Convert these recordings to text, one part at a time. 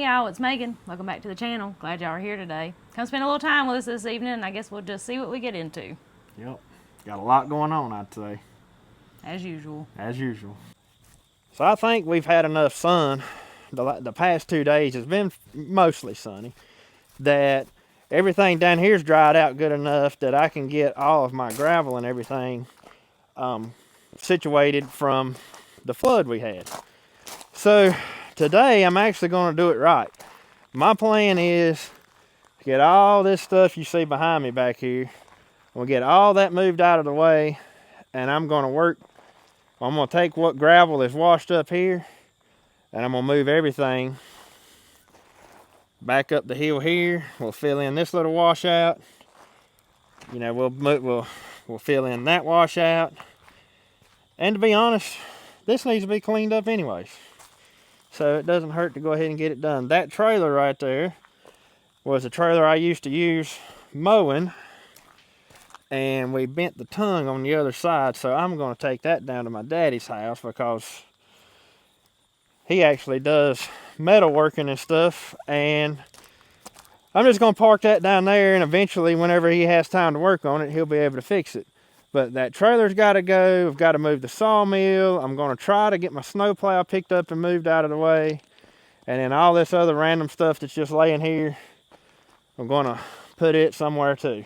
Hey y'all, it's Megan. Welcome back to the channel. Glad y'all are here today. Come spend a little time with us this evening, and I guess we'll just see what we get into. Yep, got a lot going on, I'd say. As usual. As usual. So I think we've had enough sun. The past 2 days has been mostly sunny, that everything down here's dried out good enough that I can get all of my gravel and everything situated from the flood we had. So today I'm actually going to do it right. My plan is to get all this stuff you see behind me back here. We'll get all that moved out of the way, and I'm going to take what gravel is washed up here, and I'm going to move everything back up the hill here. We'll fill in this little washout. You know, we'll fill in that washout. And to be honest, this needs to be cleaned up anyways. So it doesn't hurt to go ahead and get it done. That trailer right there was a trailer I used to use mowing, and we bent the tongue on the other side, so I'm going to take that down to my daddy's house because he actually does metal working and stuff, and I'm just going to park that down there, and eventually whenever he has time to work on it, he'll be able to fix it. But that trailer's got to go. I've got to move the sawmill. I'm going to try to get my snowplow picked up and moved out of the way, and then all this other random stuff that's just laying here, I'm going to put it somewhere too.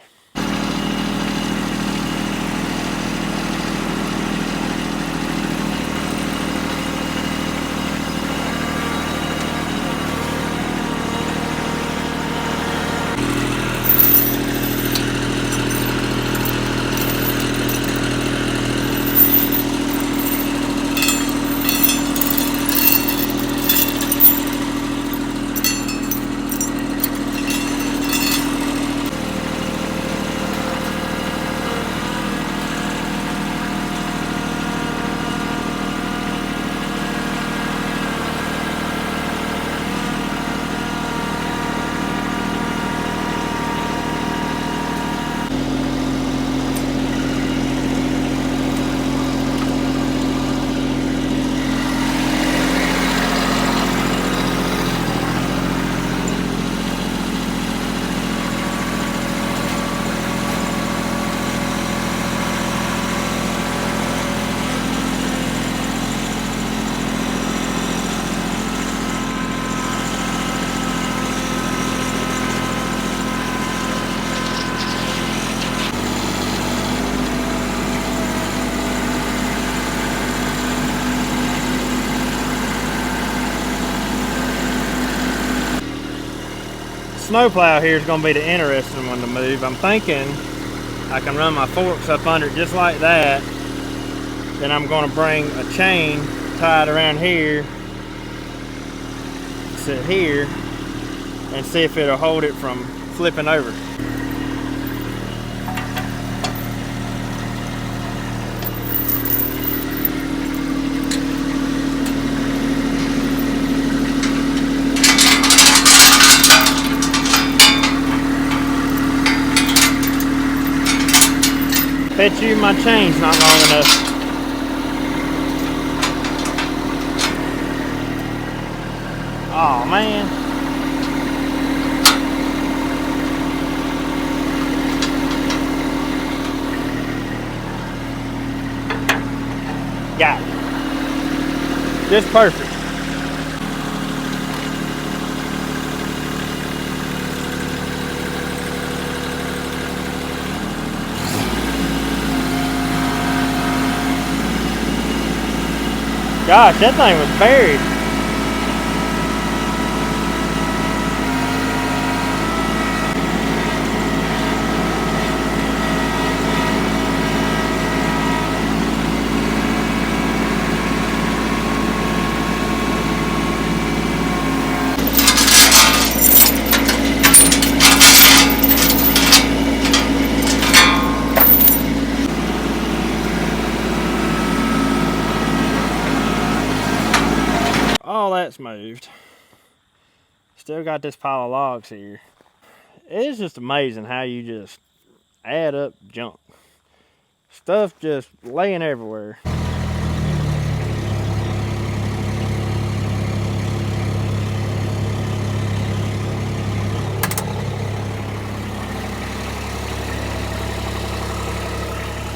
Snowplow here is going to be the interesting one to move. I'm thinking I can run my forks up under it just like that. Then I'm going to bring a chain tied around here, sit here, and see if it'll hold it from flipping over. Bet you my chain's not long enough. Oh man. Got it. Just perfect. Gosh, that thing was buried. All that's moved. Still got this pile of logs here. It's just amazing how you just add up junk. Stuff just laying everywhere.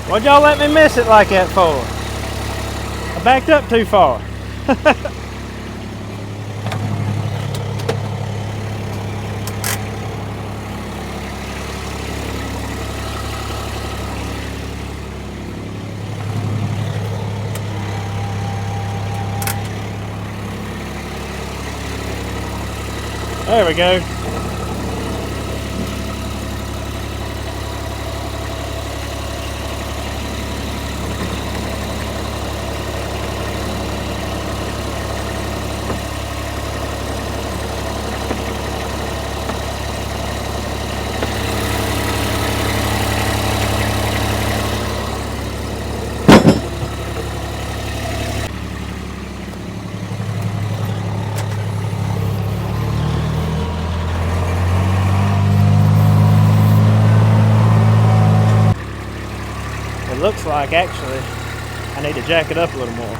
Why'd y'all let me miss it like that for? I backed up too far. There we go. It looks like actually I need to jack it up a little more.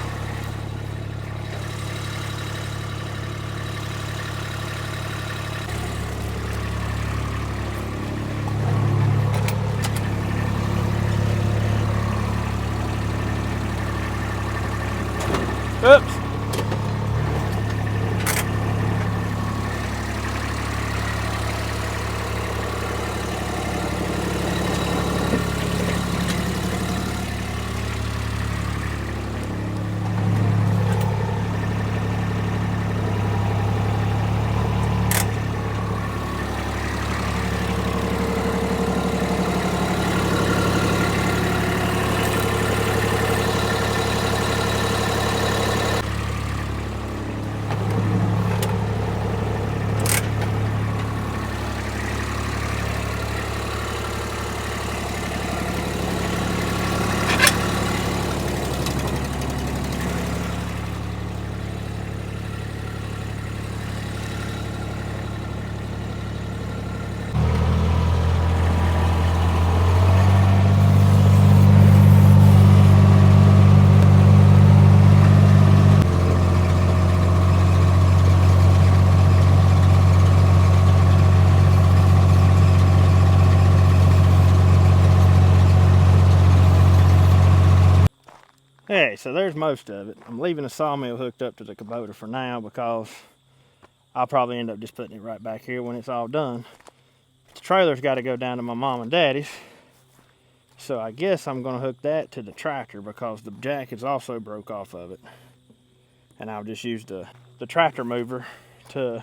Oops. Hey, so there's most of it. I'm leaving the sawmill hooked up to the Kubota for now because I'll probably end up just putting it right back here when it's all done. The trailer's got to go down to my mom and daddy's. So I guess I'm going to hook that to the tractor because the jack is also broke off of it. And I'll just use the tractor mover to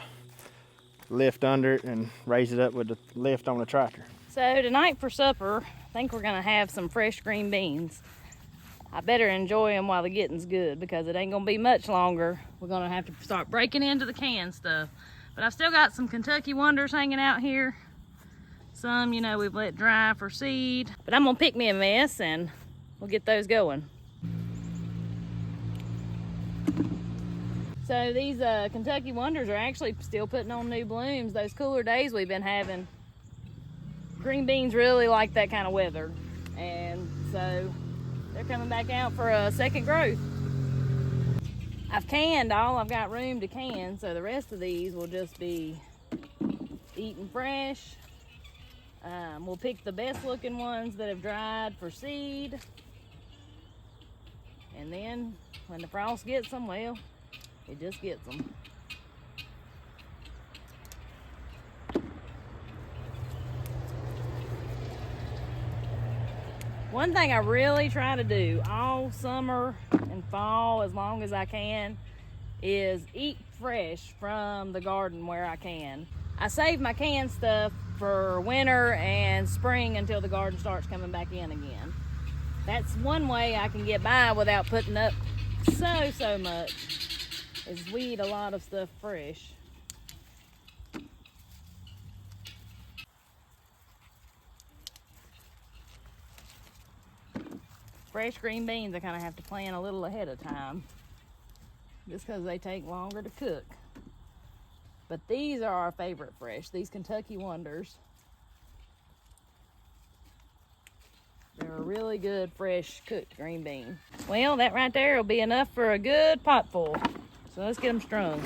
lift under it and raise it up with the lift on the tractor. So tonight for supper, I think we're gonna have some fresh green beans. I better enjoy them while the getting's good because it ain't gonna be much longer. We're gonna have to start breaking into the canned stuff. But I've still got some Kentucky Wonders hanging out here. Some, you know, we've let dry for seed. But I'm gonna pick me a mess and we'll get those going. So these Kentucky Wonders are actually still putting on new blooms. Those cooler days we've been having, green beans really like that kind of weather. And so they're coming back out for a second growth. I've canned all I've got room to can, so the rest of these will just be eaten fresh. We'll pick the best looking ones that have dried for seed. And then when the frost gets them, well, it just gets them. One thing I really try to do all summer and fall as long as I can is eat fresh from the garden where I can. I save my canned stuff for winter and spring until the garden starts coming back in again. That's one way I can get by without putting up so much, is we eat a lot of stuff fresh. Fresh green beans I kind of have to plan a little ahead of time just because they take longer to cook. But these are our favorite fresh, these Kentucky Wonders. They're a really good fresh cooked green bean. Well, that right there will be enough for a good pot full. So let's get them strung.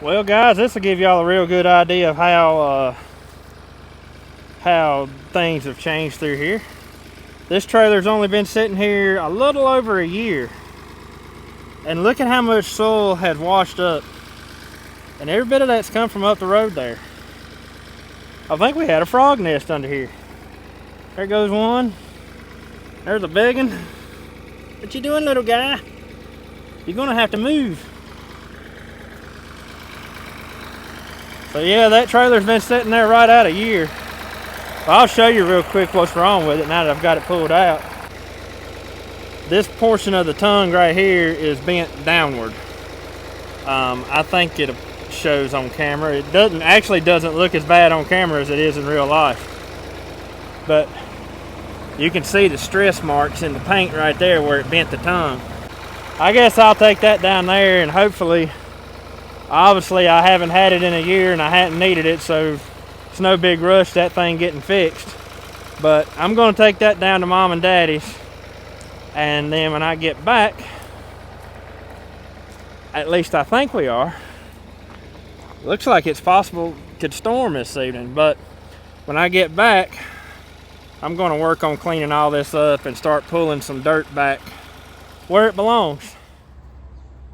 Well, guys, this will give y'all a real good idea of how things have changed through here. This trailer's only been sitting here a little over a year. And look at how much soil has washed up. And every bit of that's come from up the road there. I think we had a frog nest under here. There goes one. There's a big one. What you doing, little guy? You're gonna have to move. So yeah, that trailer's been sitting there right out a year. I'll show you real quick what's wrong with it now that I've got it pulled out. This portion of the tongue right here is bent downward. I think it shows on camera. It doesn't look as bad on camera as it is in real life. But you can see the stress marks in the paint right there where it bent the tongue. I guess I'll take that down there, and hopefully, obviously I haven't had it in a year and I hadn't needed it, so it's no big rush that thing getting fixed. But I'm gonna take that down to Mom and Daddy's, and then when I get back, at least I think we are, looks like it's possible it could storm this evening, but when I get back, I'm gonna work on cleaning all this up and start pulling some dirt back where it belongs.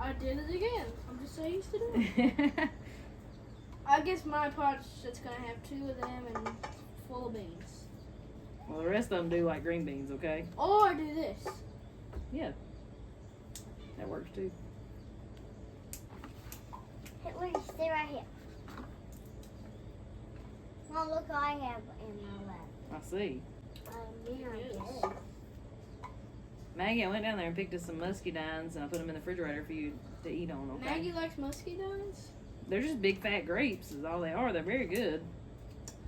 I did it again. I'm just so used to doing it. I guess my pot's just gonna have 2 of them and full of beans. Well, the rest of them do like green beans, okay? Or do this. Yeah. That works too. Wait, stay right here. Mom, look what I have in my lap. I see. Yeah, I Yes. did. Maggie, I went down there and picked up some muscadines and I put them in the refrigerator for you to eat on, okay? Maggie likes muscadines? They're just big fat grapes is all they are. They're very good.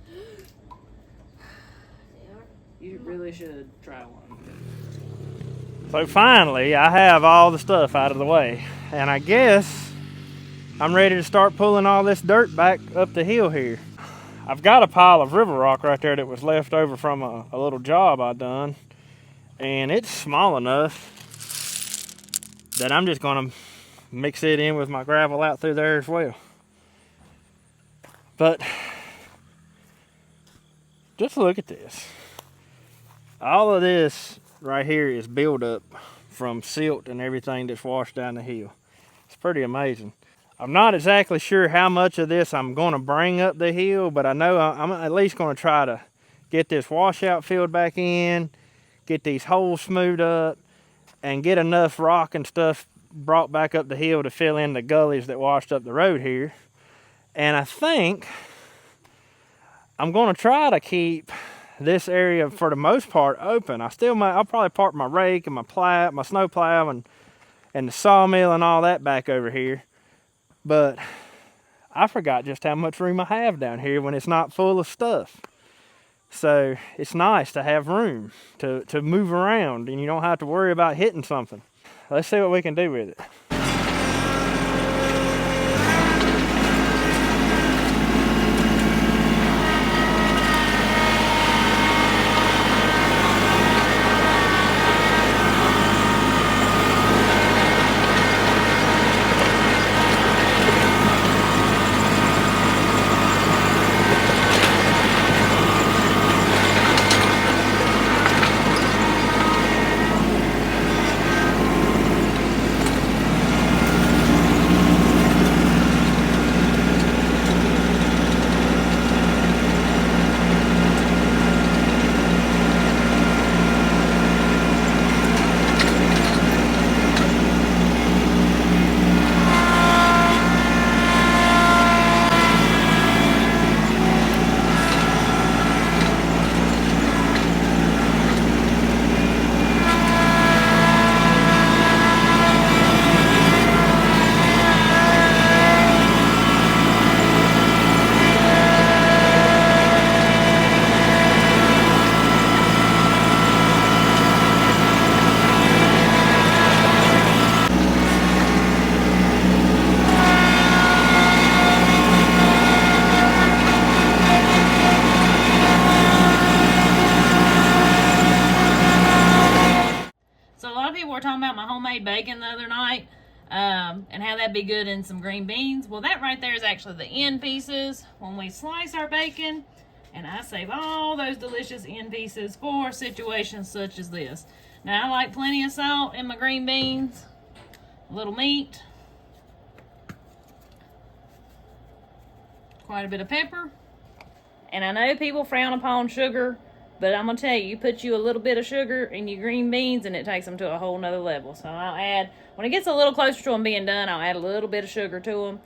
They are. You really should try one. So finally, I have all the stuff out of the way, and I guess I'm ready to start pulling all this dirt back up the hill here. I've got a pile of river rock right there that was left over from a little job I done, and it's small enough that I'm just gonna mix it in with my gravel out through there as well. But just look at this. All of this right here is buildup from silt and everything that's washed down the hill. It's pretty amazing. I'm not exactly sure how much of this I'm going to bring up the hill, but I know I'm at least going to try to get this washout filled back in, get these holes smoothed up, and get enough rock and stuff brought back up the hill to fill in the gullies that washed up the road here. And I think I'm going to try to keep this area for the most part open. I'll probably park my rake and my snow plow and the sawmill and all that back over here. But I forgot just how much room I have down here when it's not full of stuff. So it's nice to have room to move around and you don't have to worry about hitting something. Let's see what we can do with it. So a lot of people were talking about my homemade bacon the other night. And how that'd be good in some green beans. Well, that right there is actually the end pieces when we slice our bacon, and I save all those delicious end pieces for situations such as this. Now, I like plenty of salt in my green beans, a little meat, quite a bit of pepper. And I know people frown upon sugar, but I'm gonna tell you, you put you a little bit of sugar in your green beans and it takes them to a whole nother level. So I'll add, when it gets a little closer to them being done, I'll add a little bit of sugar to them.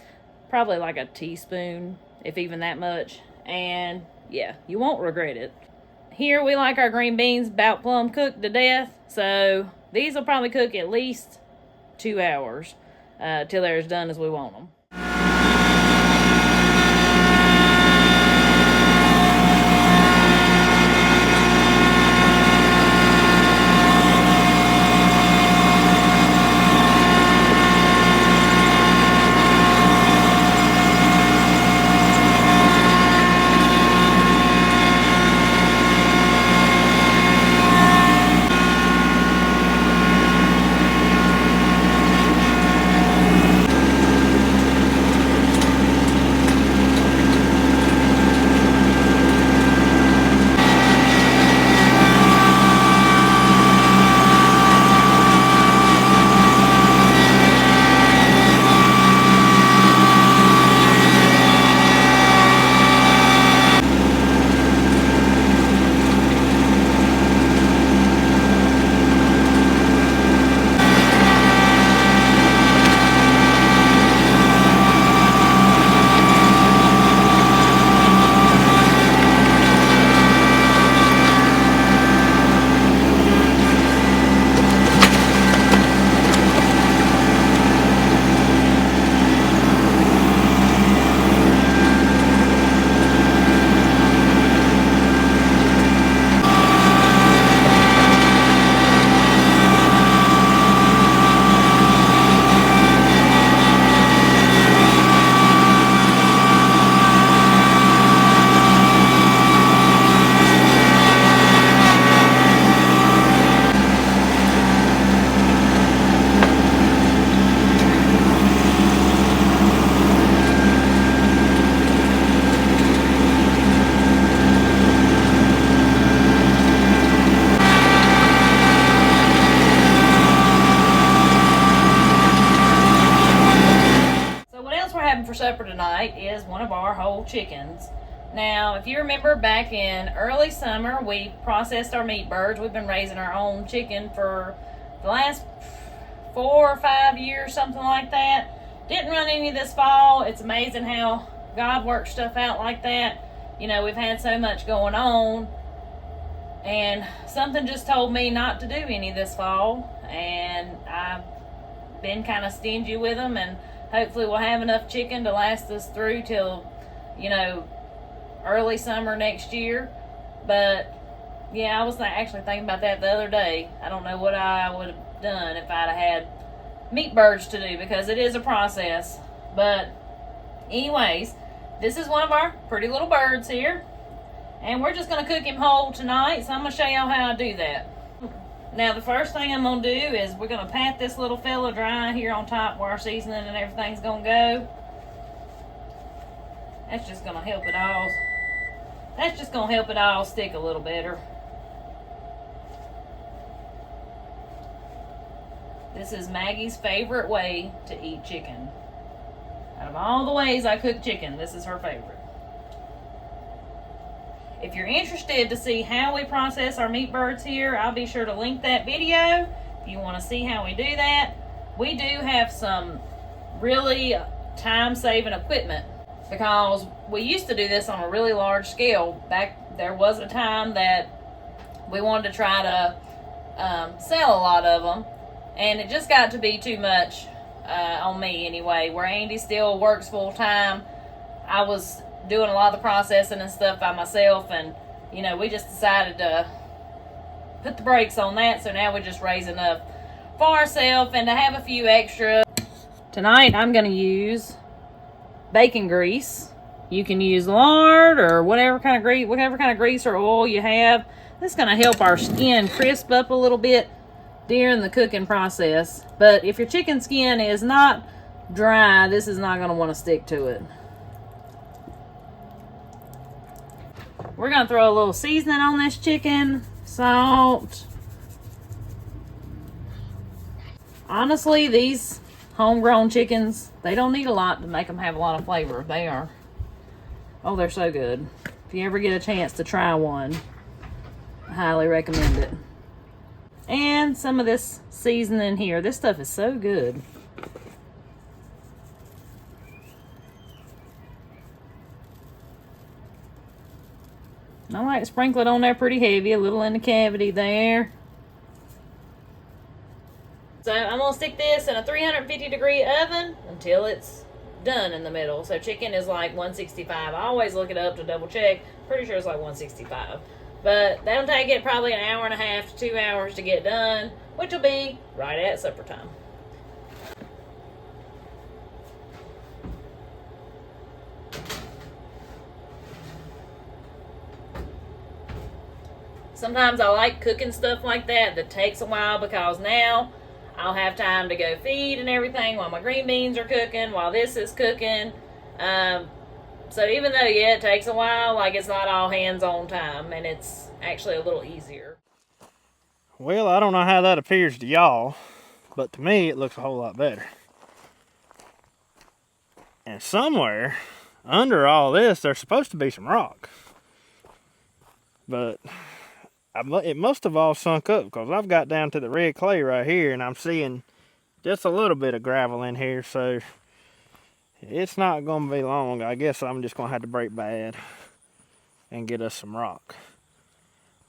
Probably like a teaspoon, if even that much. And yeah, you won't regret it. Here we like our green beans about plumb cooked to death. So these will probably cook at least 2 hours till they're as done as we want them. For supper tonight is one of our whole chickens. Now, if you remember back in early summer, we processed our meat birds. We've been raising our own chicken for the last 4 or 5 years, something like that. Didn't run any this fall. It's amazing how God works stuff out like that. You know, we've had so much going on, and something just told me not to do any this fall, and I've been kind of stingy with them, and hopefully we'll have enough chicken to last us through till, you know, early summer next year. But yeah, I was actually thinking about that the other day. I don't know what I would have done if I'd have had meat birds to do, because it is a process. But anyways, this is one of our pretty little birds here, and we're just going to cook him whole tonight. So I'm going to show y'all how I do that. Now, the first thing I'm going to do is we're going to pat this little fella dry here on top where our seasoning and everything's going to go. That's just going to help it all. That's just going to help it all stick a little better. This is Maggie's favorite way to eat chicken. Out of all the ways I cook chicken, this is her favorite. If you're interested to see how we process our meat birds here, I'll be sure to link that video if you want to see how we do that. We do have some really time-saving equipment, because we used to do this on a really large scale. There was a time that we wanted to try to sell a lot of them, and it just got to be too much on me anyway. Where Andy still works full-time, I was doing a lot of the processing and stuff by myself, and you know, we just decided to put the brakes on that. So now we just raise enough for ourselves and to have a few extra. Tonight I'm going to use bacon grease. You can use lard or whatever kind of grease or oil you have. This is going to help our skin crisp up a little bit during the cooking process. But if your chicken skin is not dry, this is not going to want to stick to it. We're going to throw a little seasoning on this chicken, salt. Honestly, these homegrown chickens, they don't need a lot to make them have a lot of flavor. They are, oh, they're so good. If you ever get a chance to try one, I highly recommend it. And some of this seasoning here. This stuff is so good. I like to sprinkle it on there pretty heavy, a little in the cavity there. So I'm going to stick this in a 350-degree oven until it's done in the middle. So chicken is like 165. I always look it up to double check. Pretty sure it's like 165. But that'll take it probably an hour and a half to 2 hours to get done, which will be right at supper time. Sometimes I like cooking stuff like that takes a while, because now I'll have time to go feed and everything while my green beans are cooking, while this is cooking. So even though, yeah, it takes a while, like, it's not all hands-on time, and it's actually a little easier. Well, I don't know how that appears to y'all, but to me it looks a whole lot better. And somewhere under all this there's supposed to be some rock. But it must have all sunk up, because I've got down to the red clay right here and I'm seeing just a little bit of gravel in here, so it's not going to be long. I guess I'm just going to have to break bad and get us some rock.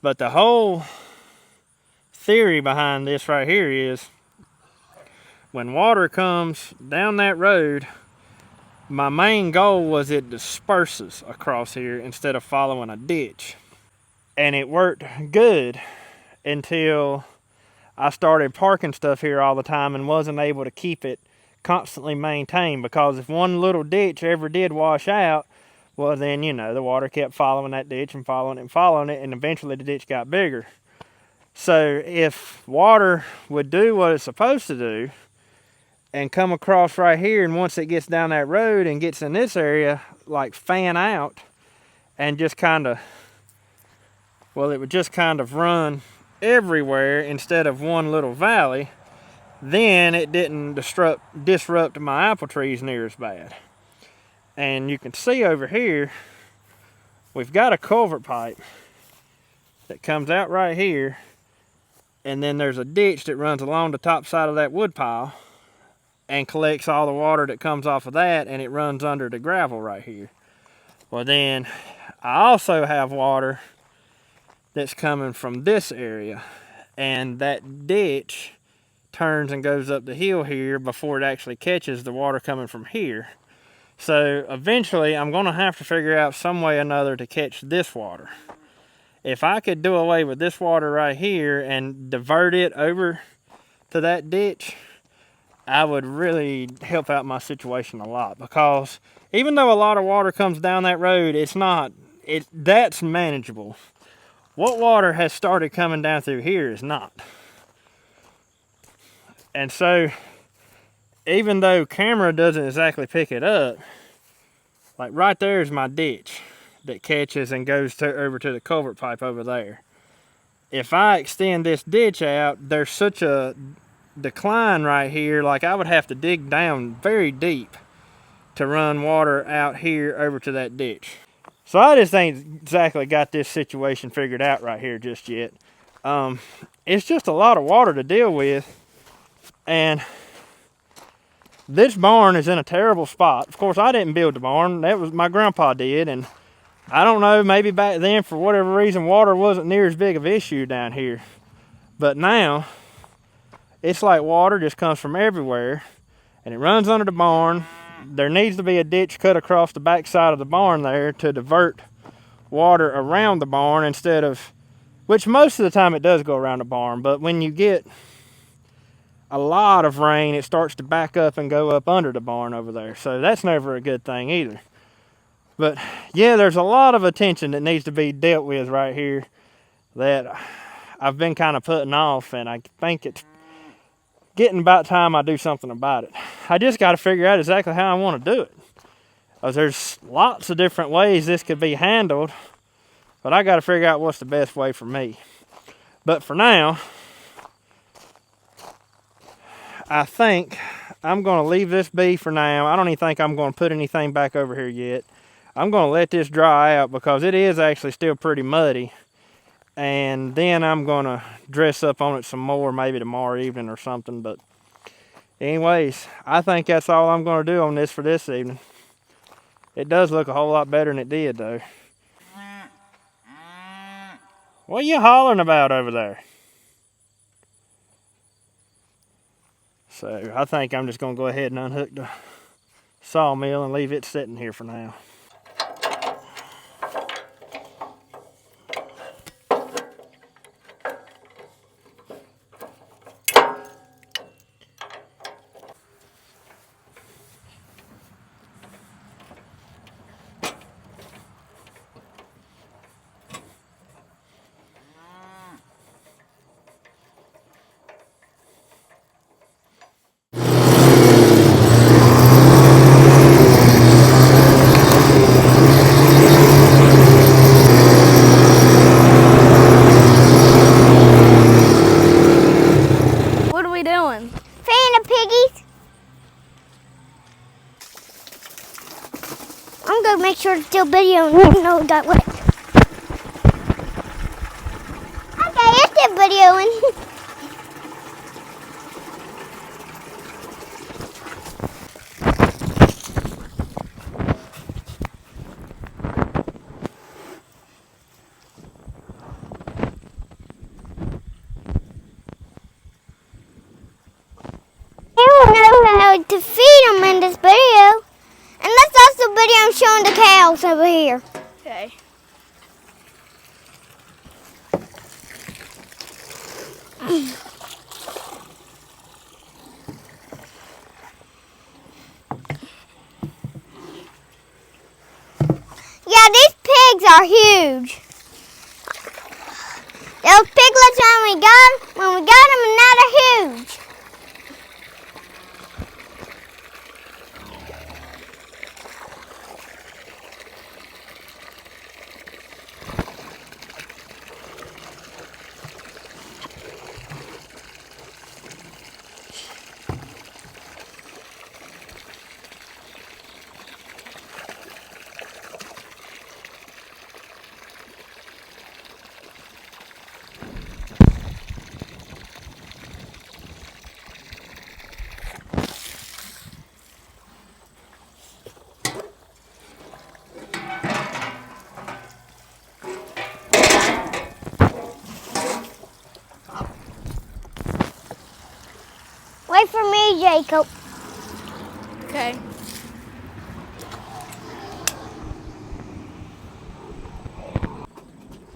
But the whole theory behind this right here is, when water comes down that road, my main goal was it disperses across here instead of following a ditch. And it worked good until I started parking stuff here all the time and wasn't able to keep it constantly maintained, because if one little ditch ever did wash out, well then, you know, the water kept following that ditch and following it and following it, and eventually the ditch got bigger. So if water would do what it's supposed to do and come across right here, and once it gets down that road and gets in this area, like fan out and just kind of, well, it would just kind of run everywhere instead of one little valley, then it didn't disrupt my apple trees near as bad. And you can see over here, we've got a culvert pipe that comes out right here, and then there's a ditch that runs along the top side of that wood pile and collects all the water that comes off of that, and it runs under the gravel right here. Well, then I also have water that's coming from this area, and that ditch turns and goes up the hill here before it actually catches the water coming from here. So eventually I'm going to have to figure out some way or another to catch this water. If I could do away with this water right here and divert it over to that ditch, I would really help out my situation a lot, because even though a lot of water comes down that road, that's manageable. What water has started coming down through here is not. And so, even though camera doesn't exactly pick it up, like right there is my ditch that catches and goes over to the culvert pipe over there. If I extend this ditch out, there's such a decline right here, like I would have to dig down very deep to run water out here over to that ditch. So I just ain't exactly got this situation figured out right here just yet. It's just a lot of water to deal with, and this barn is in a terrible spot. Of course, I didn't build the barn. That was my grandpa did, and I don't know, maybe back then for whatever reason water wasn't near as big of an issue down here. But now it's like water just comes from everywhere and it runs under the barn. There needs to be a ditch cut across the back side of the barn there to divert water around the barn instead of, which most of the time it does go around the barn, but when you get a lot of rain, it starts to back up and go up under the barn over there. So that's never a good thing either. But yeah, there's a lot of attention that needs to be dealt with right here that I've been kind of putting off, and I think it's getting about time I do something about it. I just got to figure out exactly how I want to do it. Because there's lots of different ways this could be handled, but I got to figure out what's the best way for me. But for now, I think I'm going to leave this be for now. I don't even think I'm going to put anything back over here yet. I'm going to let this dry out because it is actually still pretty muddy. And then I'm going to dress up on it some more, maybe tomorrow evening or something. But anyways, I think that's all I'm going to do on this for this evening. It does look a whole lot better than it did, though. What are you hollering about over there? So I think I'm just going to go ahead and unhook the sawmill and leave it sitting here for now. Make sure to still video no that way. Okay, it's still videoing. I don't know how to feed them in this video. And that's also the video I'm showing the cows over here. Okay. Yeah, these pigs are huge. Those piglets when we got them, and now they're huge. Wait for me, Jacob. Okay.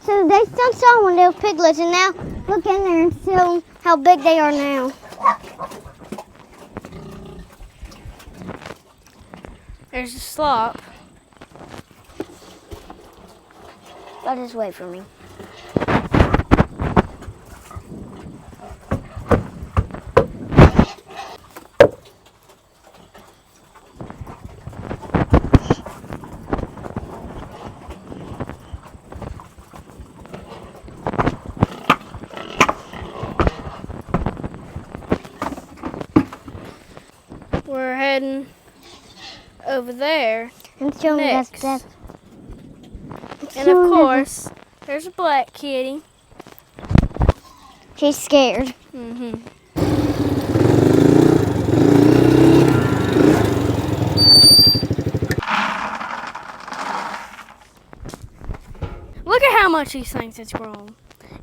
So they still saw one of those piglets, and now look in there and see how big they are now. There's a slop. But just wait for me. We're heading over there. And show me Next. that's And of course, there's a black kitty. She's scared. Mm-hmm. Look at how much these things has grown.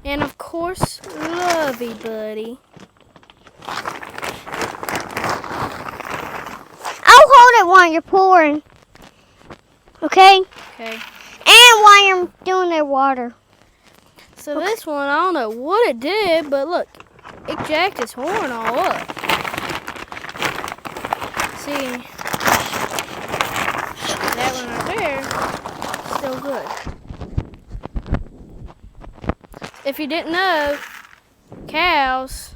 And of course, Lovey Buddy. I'll hold it while you're pouring. Okay? Okay. And while you're doing their water. So this one, I don't know what it did, but look, it jacked its horn all up. See, that one right there, still good. if you didn't know, cows,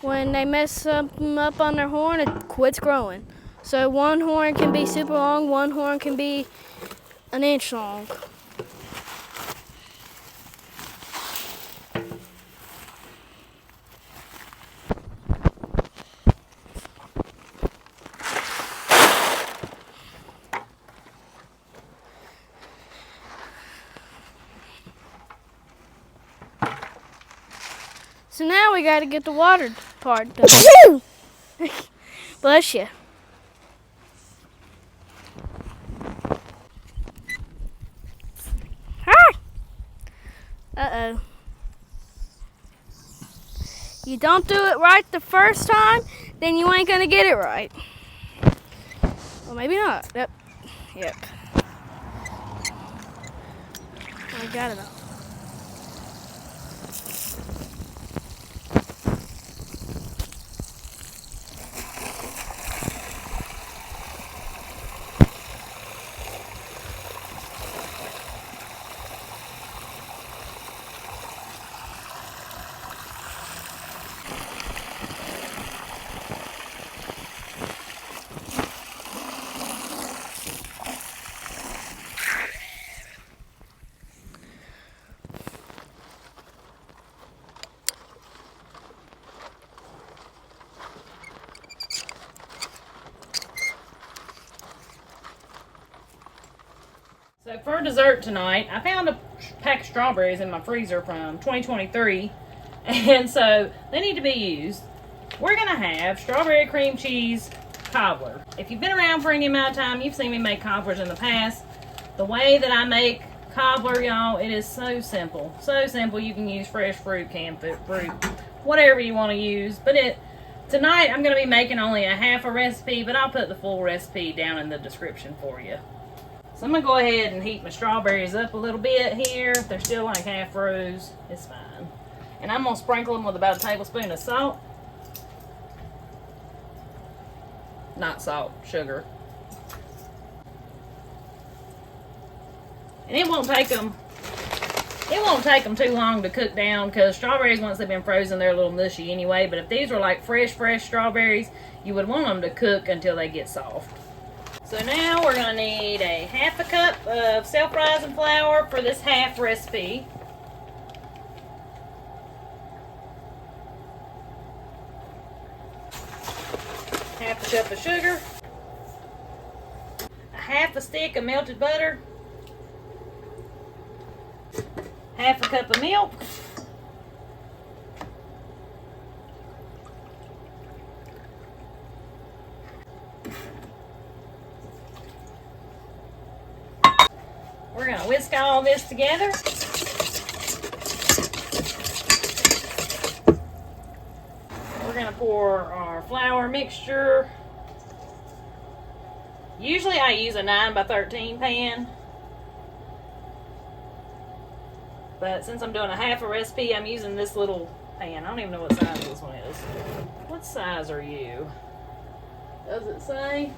when they mess something up on their horn, it quits growing. So one horn can be super long, one horn can be an inch long. So now we got to get the water part done. Bless you. Uh-oh. You don't do it right the first time, then you ain't gonna get it right. Well, maybe not. Yep. I got it all. So for dessert tonight, I found a pack of strawberries in my freezer from 2023, and so they need to be used. We're gonna have strawberry cream cheese cobbler. If you've been around for any amount of time, you've seen me make cobblers in the past. The way that I make cobbler, y'all, it is so simple. So simple. You can use fresh fruit, canned fruit, whatever you want to use. But tonight I'm gonna be making only a half a recipe, but I'll put the full recipe down in the description for you. So I'm going to go ahead and heat my strawberries up a little bit here. If they're still like half froze, it's fine. And I'm going to sprinkle them with about a tablespoon of salt. Not salt, sugar. And it won't take them too long to cook down, because strawberries, once they've been frozen, they're a little mushy anyway. But if these were like fresh strawberries, you would want them to cook until they get soft. So now we're going to need a half a cup of self-rising flour for this half recipe. Half a cup of sugar. A half a stick of melted butter. Half a cup of milk. We're going to whisk all this together. We're going to pour our flour mixture. Usually I use a 9 by 13 pan. But since I'm doing a half a recipe, I'm using this little pan. I don't even know what size this one is. What size are you? Does it say?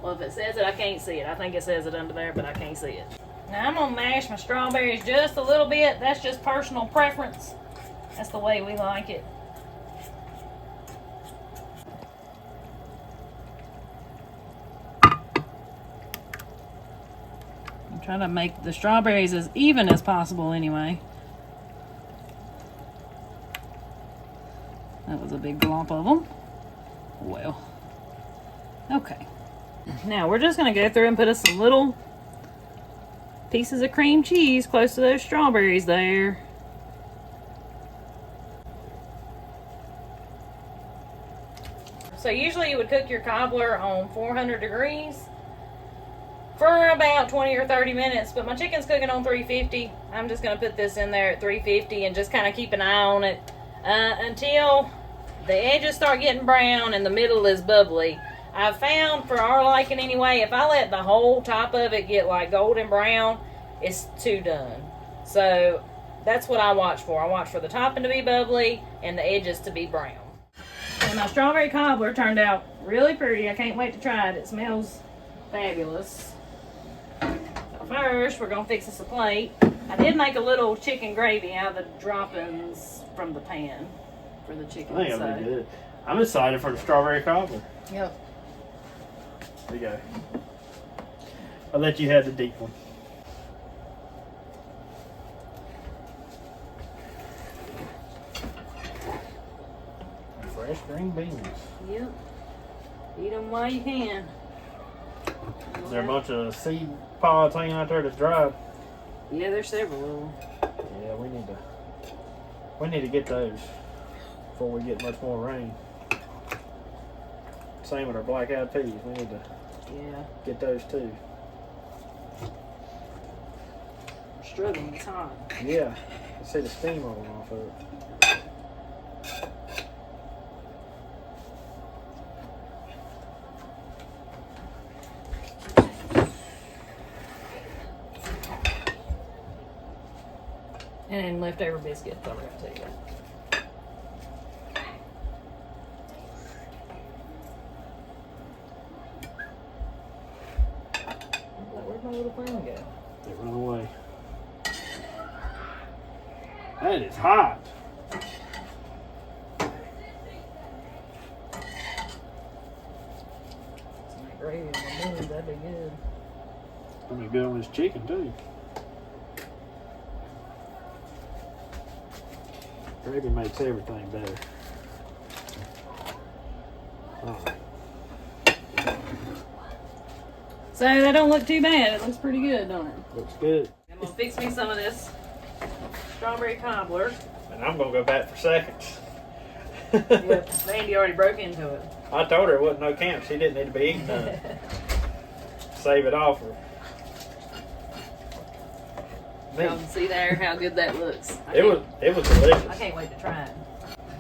Well, if it says it, I can't see it. I think it says it under there, but I can't see it. Now I'm going to mash my strawberries just a little bit. That's just personal preference. That's the way we like it. I'm trying to make the strawberries as even as possible anyway. That was a big glomp of them. Well, okay. Now we're just going to go through and put us some little pieces of cream cheese close to those strawberries there. So usually you would cook your cobbler on 400 degrees for about 20 or 30 minutes, but my chicken's cooking on 350. I'm just going to put this in there at 350 and just kind of keep an eye on it until the edges start getting brown and the middle is bubbly. I've found, for our liking anyway, if I let the whole top of it get like golden brown, it's too done. So that's what I watch for. I watch for the topping to be bubbly and the edges to be brown. And my strawberry cobbler turned out really pretty. I can't wait to try it. It smells fabulous. So first, we're going to fix us a plate. I did make a little chicken gravy out of the droppings from the pan for the chicken. I think it'll be good. I'm excited for the strawberry cobbler. Yep. There you go. I'll let you have the deep one. Fresh green beans. Yep. Eat them while you can. Is there a bunch of seed pods hanging out there that's dried? Yeah, there's several of them. Yeah, we need to get those before we get much more rain. Same with our black-eyed peas. We need to get those too. We're struggling. It's hot. Yeah, I see the steam rolling off of it. And then leftover biscuits, I forgot to tell you. Where'd my little friend go? They run away. That is hot. Some gravy on the moon, that'd be good. Gonna be good on this chicken too. Gravy makes everything better. Alright. So that don't look too bad. It looks pretty good, don't it? Looks good. I'm gonna fix me some of this strawberry cobbler. And I'm gonna go back for seconds. Yep, Mandy already broke into it. I told her it wasn't no camp. She didn't need to be eating none. Save it all for me. Y'all can see there how good that looks. It was delicious. I can't wait to try it.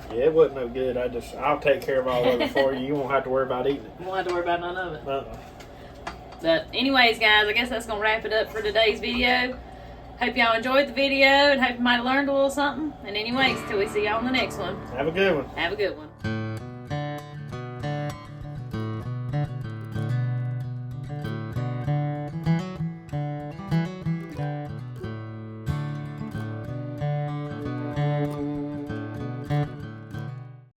Yeah, it wasn't no good. I'll take care of all of it for you. You won't have to worry about eating it. You won't have to worry about none of it. Uh-uh. But anyways, guys, I guess that's going to wrap it up for today's video. Hope y'all enjoyed the video and hope you might have learned a little something. And anyways, till we see y'all in the next one. Have a good one. Have a good one.